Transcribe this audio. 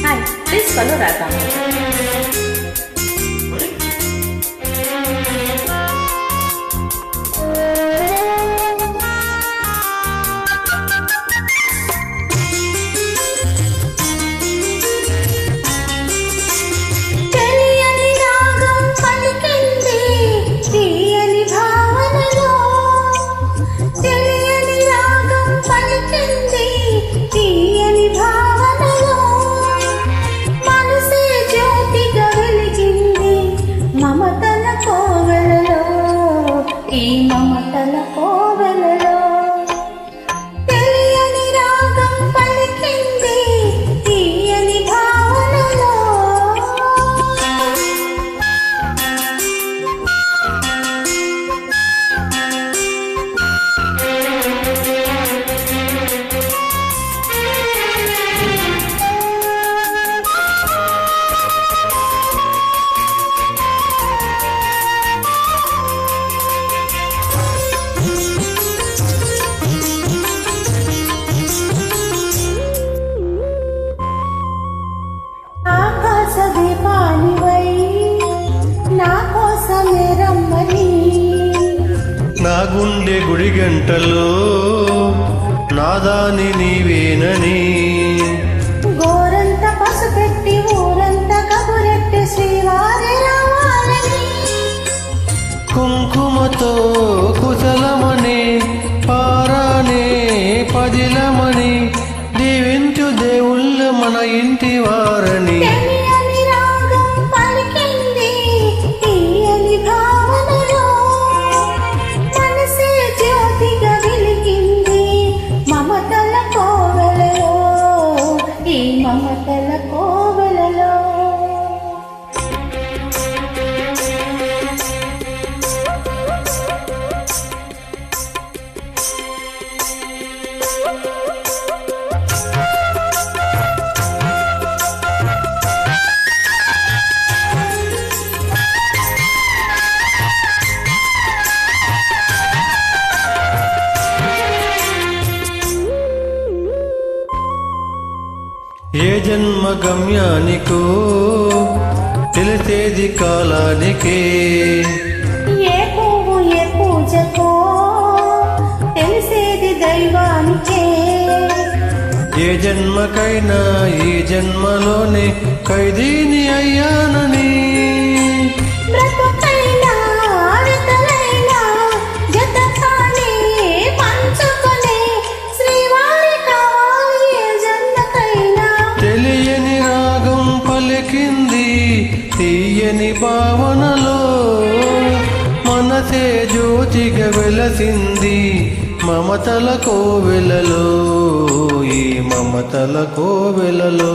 Hi, please follow Radha. మమతల కోవెలలో తెలియని రాగం పలికింది తీయని భావనలో నా గుండె గుడి గంటలో నాదాని నీవేనని గోరంత పసుపెట్టి ఊరంత కబురెట్టి శ్రీవారి రావాలని కుంకుమతో కుశలమని పారానే పదిలమని దీవించు దేవుళ్ళ మన ఇంటి వారని మమతల కోవెలలో ఏ జన్మ గమ్యానికో తెలిసేది కాలానికే ఏ పువ్వు ఏ పూజకో తెలిసేది దైవానికే ఏ జన్మకైనా ఈ జన్మలోనే ఖైదీని అయ్యానని తీయని భావనలో మనసే జ్యోతిగా వెలసింది మమతల కోవెలలో ఈ మమతల కోవెలలో